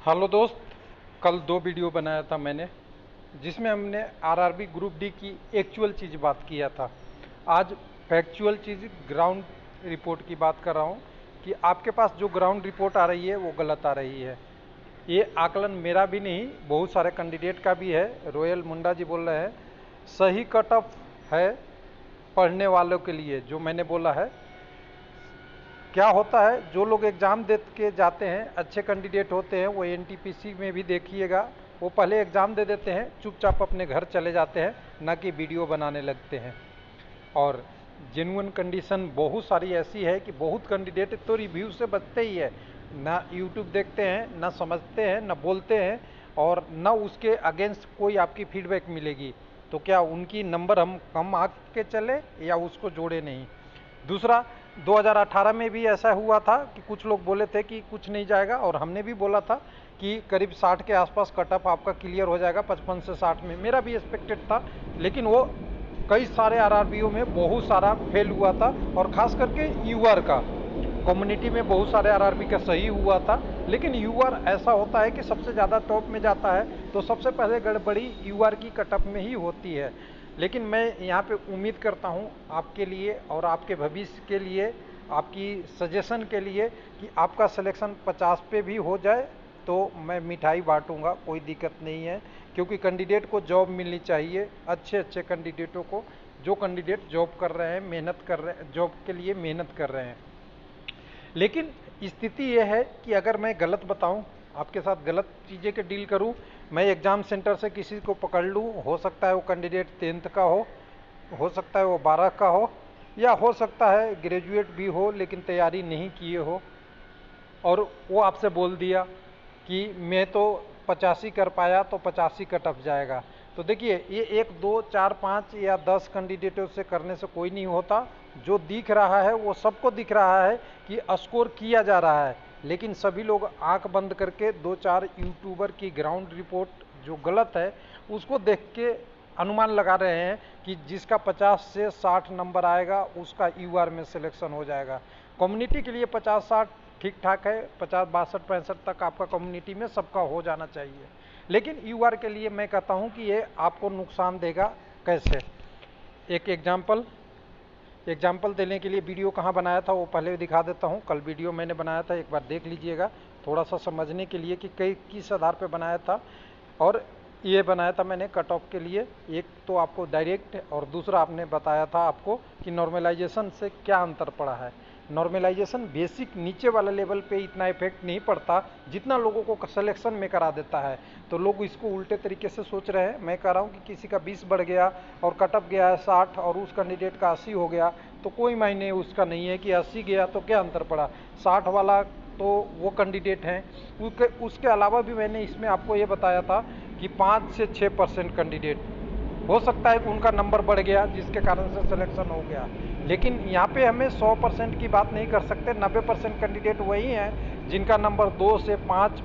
Hello दोस्त, कल 2 video बनाया था मैंने, जिसमें हमने आरआरबी ग्रुप डी की एक्चुअल चीज़ बात किया था। आज फैक्चुअल चीज़ ग्राउंड रिपोर्ट की बात कर रहा हूँ कि आपके पास जो ग्राउंड रिपोर्ट आ रही है वो गलत आ रही है। ये आकलन मेरा भी नहीं, बहुत सारे कैंडिडेट का भी है। रोयल मुंडा जी बोल रहे हैं सही कट ऑफ है पढ़ने वालों के लिए, जो मैंने बोला है। क्या होता है, जो लोग एग्ज़ाम दे के जाते हैं, अच्छे कैंडिडेट होते हैं, वो एनटीपीसी में भी देखिएगा, वो पहले एग्ज़ाम दे देते हैं, चुपचाप अपने घर चले जाते हैं, ना कि वीडियो बनाने लगते हैं। और जेन्युइन कंडीशन बहुत सारी ऐसी है कि बहुत कैंडिडेट तो रिव्यू से बचते ही है, ना यूट्यूब देखते हैं, ना समझते हैं, ना बोलते हैं, और ना उसके अगेंस्ट कोई आपकी फीडबैक मिलेगी। तो क्या उनकी नंबर हम कम आँक के चले या उसको जोड़े नहीं। दूसरा, 2018 में भी ऐसा हुआ था कि कुछ लोग बोले थे कि कुछ नहीं जाएगा, और हमने भी बोला था कि करीब 60 के आसपास कटअप आपका क्लियर हो जाएगा, 55 से 60 में मेरा भी एक्सपेक्टेड था। लेकिन वो कई सारे आरआरबीओ में बहुत सारा फेल हुआ था, और ख़ास करके यूआर का कम्युनिटी में बहुत सारे आरआरबी का सही हुआ था। लेकिन यूआर ऐसा होता है कि सबसे ज़्यादा टॉप में जाता है, तो सबसे पहले गड़बड़ी यूआर की कटअप में ही होती है। लेकिन मैं यहाँ पे उम्मीद करता हूँ आपके लिए और आपके भविष्य के लिए, आपकी सजेशन के लिए, कि आपका सिलेक्शन 50 पे भी हो जाए तो मैं मिठाई बांटूंगा, कोई दिक्कत नहीं है। क्योंकि कैंडिडेट को जॉब मिलनी चाहिए, अच्छे अच्छे कैंडिडेटों को, जो कैंडिडेट जॉब कर रहे हैं, मेहनत कर रहे हैं, जॉब के लिए मेहनत कर रहे हैं। लेकिन स्थिति यह है कि अगर मैं गलत बताऊं, आपके साथ गलत चीज़ें के डील करूं, मैं एग्ज़ाम सेंटर से किसी को पकड़ लूं, हो सकता है वो कैंडिडेट 10th का हो सकता है वो 12 का हो, या हो सकता है ग्रेजुएट भी हो लेकिन तैयारी नहीं किए हो, और वो आपसे बोल दिया कि मैं तो 85 कर पाया तो 85 कट ऑफ जाएगा। तो देखिए, ये 1 2 4 5 या 10 कैंडिडेटों से करने से कोई नहीं होता। जो दिख रहा है वो सबको दिख रहा है कि स्कोर किया जा रहा है, लेकिन सभी लोग आंख बंद करके 2-4 यूट्यूबर की ग्राउंड रिपोर्ट जो गलत है उसको देख के अनुमान लगा रहे हैं कि जिसका 50 से 60 नंबर आएगा उसका यूआर में सिलेक्शन हो जाएगा। कम्युनिटी के लिए 50-60 ठीक ठाक है, 50 62-65 तक आपका कम्युनिटी में सबका हो जाना चाहिए। लेकिन यूआर के लिए मैं कहता हूं कि ये आपको नुकसान देगा। कैसे? एक एग्जाम्पल देने के लिए वीडियो कहाँ बनाया था वो पहले दिखा देता हूँ। कल वीडियो मैंने बनाया था, एक बार देख लीजिएगा, थोड़ा सा समझने के लिए कि किस आधार पर बनाया था। और ये बनाया था मैंने कट ऑफ के लिए, एक तो आपको डायरेक्ट, और दूसरा आपने बताया था आपको कि नॉर्मलाइजेशन से क्या अंतर पड़ा है। नॉर्मलाइजेशन बेसिक नीचे वाले लेवल पे इतना इफेक्ट नहीं पड़ता जितना लोगों को सिलेक्शन में करा देता है। तो लोग इसको उल्टे तरीके से सोच रहे हैं। मैं कह रहा हूँ कि किसी का 20 बढ़ गया और कट ऑफ गया है 60 और उस कैंडिडेट का 80 हो गया, तो कोई मायने उसका नहीं है कि 80 गया तो क्या अंतर पड़ा, 60 वाला तो वो कैंडिडेट हैं। उसके अलावा भी मैंने इसमें आपको ये बताया था कि 5 से 6% कैंडिडेट हो सकता है कि उनका नंबर बढ़ गया जिसके कारण से सिलेक्शन हो गया। लेकिन यहाँ पे हमें 100% की बात नहीं कर सकते। 90% कैंडिडेट वही हैं जिनका नंबर 2 से 5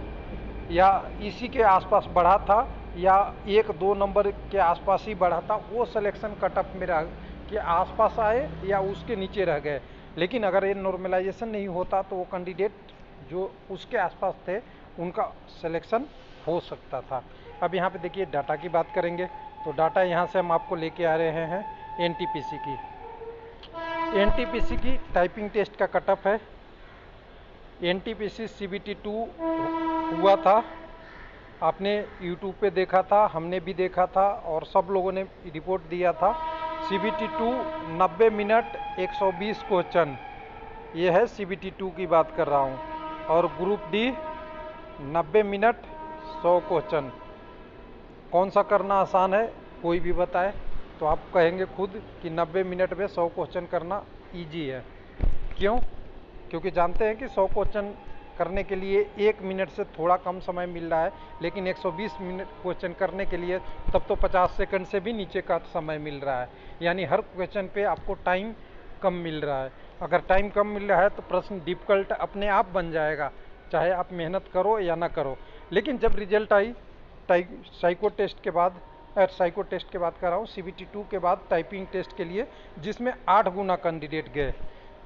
या इसी के आसपास बढ़ा था, या 1-2 नंबर के आसपास ही बढ़ा था, वो सिलेक्शन कटअप में रह के आसपास आए या उसके नीचे रह गए। लेकिन अगर ये नॉर्मलाइजेशन नहीं होता तो वो कैंडिडेट जो उसके आसपास थे उनका सिलेक्शन हो सकता था। अब यहाँ पे देखिए डाटा की बात करेंगे, तो डाटा यहाँ से हम आपको लेके आ रहे हैं एनटीपीसी की टाइपिंग टेस्ट का कटअप है। एनटीपीसी सीबीटी 2 हुआ था, आपने यूट्यूब पे देखा था, हमने भी देखा था, और सब लोगों ने रिपोर्ट दिया था। सीबीटी 2 90 मिनट 120 क्वेश्चन, ये है सीबीटी 2 की बात कर रहा हूँ। और ग्रुप डी 90 मिनट 100 क्वेश्चन। कौन सा करना आसान है कोई भी बताए, तो आप कहेंगे खुद कि 90 मिनट में 100 क्वेश्चन करना इजी है। क्यों? क्योंकि जानते हैं कि 100 क्वेश्चन करने के लिए 1 मिनट से थोड़ा कम समय मिल रहा है, लेकिन 120 मिनट क्वेश्चन करने के लिए तब तो 50 सेकंड से भी नीचे का समय मिल रहा है। यानी हर क्वेश्चन पे आपको टाइम कम मिल रहा है। अगर टाइम कम मिल रहा है तो प्रश्न डिफिकल्ट अपने आप बन जाएगा, चाहे आप मेहनत करो या ना करो। लेकिन जब रिजल्ट आई साइको टेस्ट के बाद, साइको टेस्ट के बाद कर रहा हूँ, सीबीटी 2 के बाद टाइपिंग टेस्ट के लिए, जिसमें 8 गुना कैंडिडेट गए,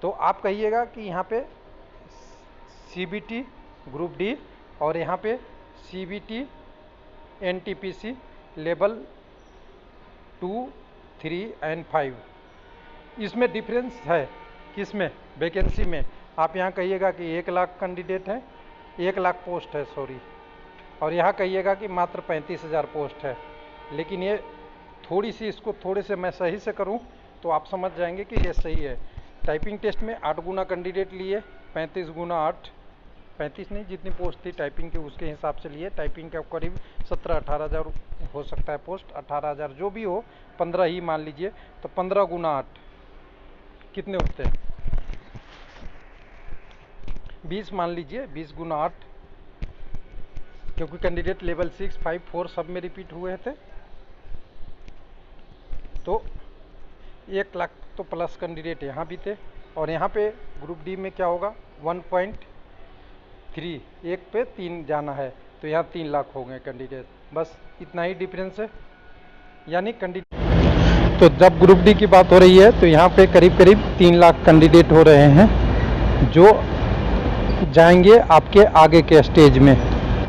तो आप कहिएगा कि यहाँ पे सीबीटी ग्रुप डी और यहाँ पे CBT NTPC लेवल 2, 3 एंड 5। इसमें डिफरेंस है किसमें? वैकेंसी में। आप यहाँ कहिएगा कि 1 लाख कैंडिडेट है, 1 लाख पोस्ट है सॉरी, और यहाँ कहिएगा कि मात्र 35,000 पोस्ट है। लेकिन ये थोड़ी सी, इसको थोड़े से मैं सही से करूँ तो आप समझ जाएंगे कि ये सही है। टाइपिंग टेस्ट में 8 गुना कैंडिडेट लिए, 35 गुना 8, 35 नहीं, जितनी पोस्ट थी टाइपिंग के उसके हिसाब से लिए। टाइपिंग का करीब 17-18,000 हो सकता है पोस्ट, 18,000 जो भी हो, 15 ही मान लीजिए। तो 15 गुना 8 कितने होते हैं? 20 मान लीजिए, 20 गुना 8, क्योंकि कैंडिडेट लेवल 6, 5, 4 सब में रिपीट हुए थे। तो 1 लाख तो प्लस कैंडिडेट यहाँ भी थे। और यहाँ पे ग्रुप डी में क्या होगा? 1.3, 1 पे 3 जाना है, तो यहाँ 3 लाख हो गए कैंडिडेट। बस इतना ही डिफरेंस है। यानी कैंडिडेट, तो जब ग्रुप डी की बात हो रही है तो यहाँ पे करीब करीब 3 लाख कैंडिडेट हो रहे हैं जो जाएंगे आपके आगे के स्टेज में,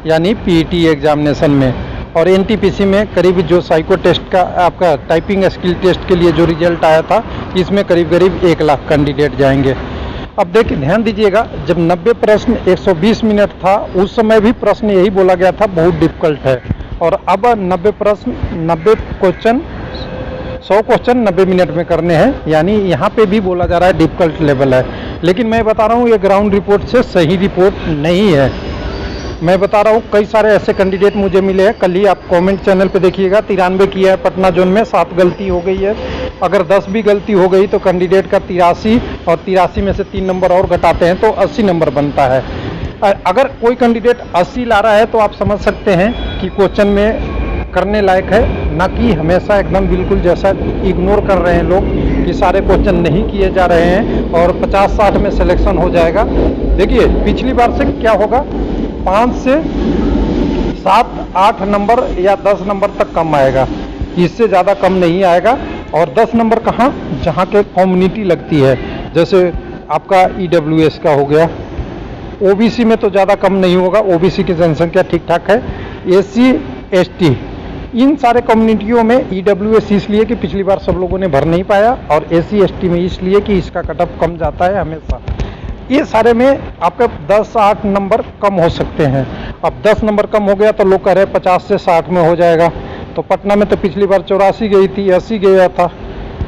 यानी पीईटी एग्जामिनेशन में। और एनटीपीसी में करीब जो साइको टेस्ट का आपका टाइपिंग स्किल टेस्ट के लिए जो रिजल्ट आया था, इसमें करीब करीब 1 लाख कैंडिडेट जाएंगे। अब देखिए, ध्यान दीजिएगा, जब 90 प्रश्न 120 मिनट था, उस समय भी प्रश्न यही बोला गया था बहुत डिफिकल्ट है। और अब 90 प्रश्न, 90 क्वेश्चन, 100 क्वेश्चन 90 मिनट में करने हैं, यानी यहाँ पे भी बोला जा रहा है डिफिकल्ट लेवल है। लेकिन मैं बता रहा हूँ ये ग्राउंड रिपोर्ट से सही रिपोर्ट नहीं है। मैं बता रहा हूँ कई सारे ऐसे कैंडिडेट मुझे मिले हैं। कल ही आप कमेंट चैनल पे देखिएगा, 93 किया है पटना जोन में, 7 गलती हो गई है। अगर 10 भी गलती हो गई तो कैंडिडेट का 83, और 83 में से 3 नंबर और घटाते हैं तो 80 नंबर बनता है। अगर कोई कैंडिडेट 80 ला रहा है तो आप समझ सकते हैं कि क्वेश्चन में करने लायक है, ना कि हमेशा एकदम बिल्कुल जैसा इग्नोर कर रहे हैं लोग कि सारे क्वेश्चन नहीं किए जा रहे हैं और 50-60 में सिलेक्शन हो जाएगा। देखिए पिछली बार से क्या होगा, 5 से 7-8 नंबर या 10 नंबर तक कम आएगा, इससे ज़्यादा कम नहीं आएगा। और 10 नंबर कहाँ? जहाँ के कम्युनिटी लगती है, जैसे आपका ईडब्ल्यूएस का हो गया। ओबीसी में तो ज़्यादा कम नहीं होगा, ओबीसी की जनसंख्या ठीक ठाक है। एससी एसटी, इन सारे कम्युनिटियों में ईडब्ल्यूएस इसलिए कि पिछली बार सब लोगों ने भर नहीं पाया, और एससी एसटी में इसलिए कि इसका कटअप कम जाता है हमेशा। ये सारे में आपका 10-8 नंबर कम हो सकते हैं। अब 10 नंबर कम हो गया तो लोग कह रहे हैं 50 से 60 में हो जाएगा। तो पटना में तो पिछली बार 84 गई थी, 80 गया था,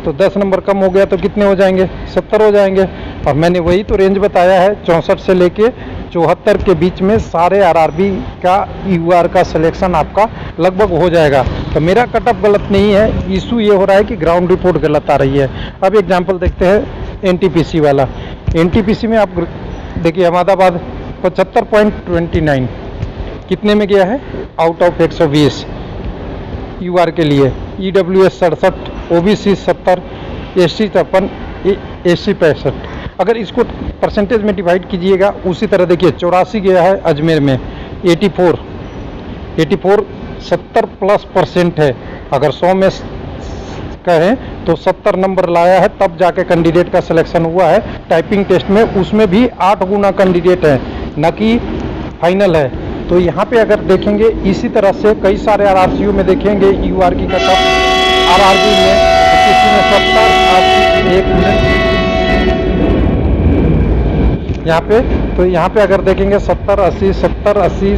तो 10 नंबर कम हो गया तो कितने हो जाएंगे? 70 हो जाएंगे। और मैंने वही तो रेंज बताया है, 64 से लेके 74 के बीच में सारे आरआरबी का यूआर का सिलेक्शन आपका लगभग हो जाएगा। तो मेरा कटअप गलत नहीं है, इशू ये हो रहा है कि ग्राउंड रिपोर्ट गलत आ रही है। अब एग्जाम्पल देखते हैं एनटीपीसी वाला। एनटीपीसी में आप देखिए, अहमदाबाद 75.29 कितने में गया है? आउट ऑफ 120 यूआर के लिए। EWS 67, OBC 70, SC 53, SC 65। अगर इसको परसेंटेज में डिवाइड कीजिएगा, उसी तरह देखिए 84 गया है अजमेर में, 84 70+% है। अगर 100 में कहें तो 70 नंबर लाया है, तब जाके कैंडिडेट का सिलेक्शन हुआ है टाइपिंग टेस्ट में। उसमें भी 8 गुना कैंडिडेट है, न कि फाइनल है। तो यहाँ पे अगर देखेंगे इसी तरह से कई सारे आरआरसीयू में देखेंगे यूआर की कटअप, आरआरबी में किसी में 70, 80, 1 मिनट यहाँ पे। तो यहाँ पे अगर देखेंगे 70, 80, 70, 80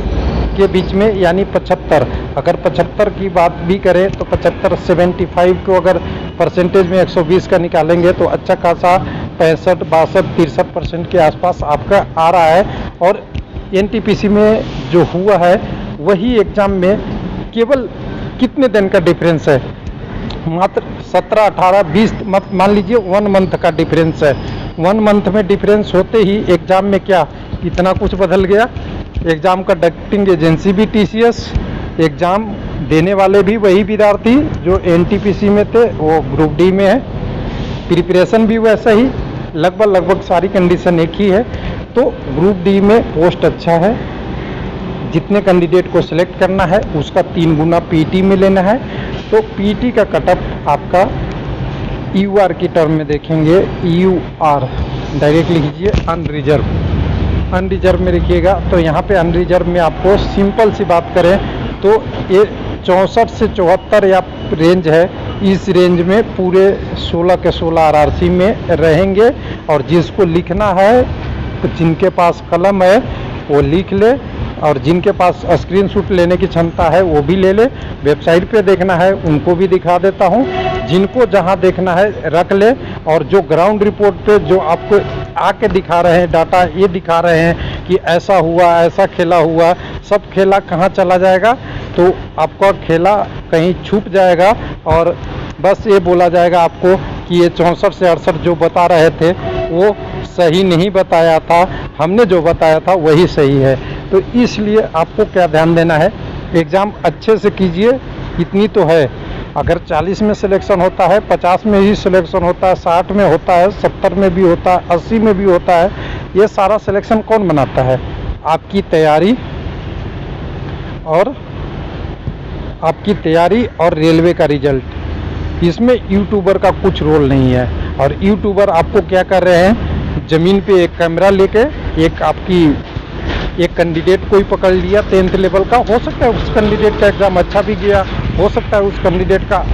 के बीच में, यानी 75। अगर 75 की बात भी करें तो 75, 75 को अगर परसेंटेज में 120 का निकालेंगे तो अच्छा खासा 65, 62, 63% के आसपास आपका आ रहा है। और एनटीपीसी में जो हुआ है वही एग्ज़ाम में केवल कितने दिन का डिफरेंस है? मात्र 17, 18, 20, मान लीजिए 1 मंथ का डिफरेंस है। 1 मंथ में डिफरेंस होते ही एग्ज़ाम में क्या इतना कुछ बदल गया? एग्ज़ाम का कंडक्टिंग एजेंसी भी टीसीएस, एग्ज़ाम देने वाले भी वही विद्यार्थी जो एनटीपीसी में थे वो ग्रुप डी में है, प्रिपरेशन भी वैसा ही, लगभग सारी कंडीशन एक ही है। तो ग्रुप डी में पोस्ट अच्छा है, जितने कैंडिडेट को सिलेक्ट करना है उसका 3 गुना पीटी में लेना है। तो पीटी का कटअप आपका यूआर की टर्म में देखेंगे, यूआर डायरेक्ट लिख लीजिए, अनरिजर्व अनरिजर्व में रखिएगा। तो यहाँ पे अनरिजर्व में आपको सिंपल सी बात करें तो ये 64 से 74 या रेंज है, इस रेंज में पूरे 16 के 16 आरआरसी में रहेंगे। और जिसको लिखना है तो जिनके पास कलम है वो लिख ले, और जिनके पास स्क्रीनशॉट लेने की क्षमता है वो भी ले ले। वेबसाइट पे देखना है उनको भी दिखा देता हूँ, जिनको जहाँ देखना है रख ले। और जो ग्राउंड रिपोर्ट पे जो आपको आके दिखा रहे हैं डाटा, ये दिखा रहे हैं कि ऐसा हुआ, ऐसा खेला हुआ, सब खेला कहाँ चला जाएगा, तो आपका खेला कहीं छुप जाएगा और बस ये बोला जाएगा आपको कि ये 64 से 68 जो बता रहे थे वो सही नहीं बताया था, हमने जो बताया था वही सही है। तो इसलिए आपको क्या ध्यान देना है, एग्ज़ाम अच्छे से कीजिए, इतनी तो है। अगर 40 में सिलेक्शन होता है, 50 में ही सिलेक्शन होता है, 60 में होता है, 70 में भी होता है, 80 में भी होता है, ये सारा सिलेक्शन कौन बनाता है? आपकी तैयारी और रेलवे का रिजल्ट। इसमें यूट्यूबर का कुछ रोल नहीं है। और यूट्यूबर आपको क्या कर रहे हैं, ज़मीन पे एक कैमरा लेके एक कैंडिडेट को ही पकड़ लिया 10th लेवल का, हो सकता है उस कैंडिडेट का एग्ज़ाम अच्छा भी गया, हो सकता है उस कैंडिडेट का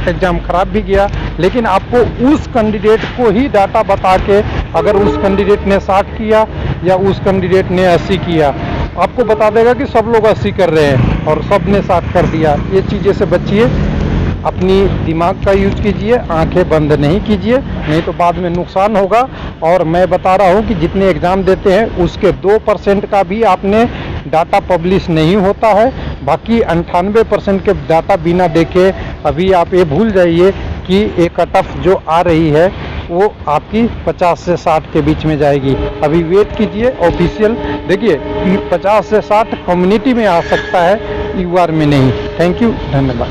एग्ज़ाम ख़राब भी गया, लेकिन आपको उस कैंडिडेट को ही डाटा बता के, अगर उस कैंडिडेट ने 60 किया या उस कैंडिडेट ने 80 किया, आपको बता देगा कि सब लोग 80 कर रहे हैं और सब ने 60 कर दिया। ये चीज़ें से बचिए, अपनी दिमाग का यूज कीजिए, आंखें बंद नहीं कीजिए, नहीं तो बाद में नुकसान होगा। और मैं बता रहा हूँ कि जितने एग्ज़ाम देते हैं उसके 2% का भी आपने डाटा पब्लिश नहीं होता है, बाकी 98% के डाटा बिना देखे अभी आप ये भूल जाइए कि एक कट ऑफ जो आ रही है वो आपकी 50 से 60 के बीच में जाएगी। अभी वेट कीजिए ऑफिशियल, देखिए 50 से 60 कम्युनिटी में आ सकता है, यूआर में नहीं। थैंक यू, धन्यवाद।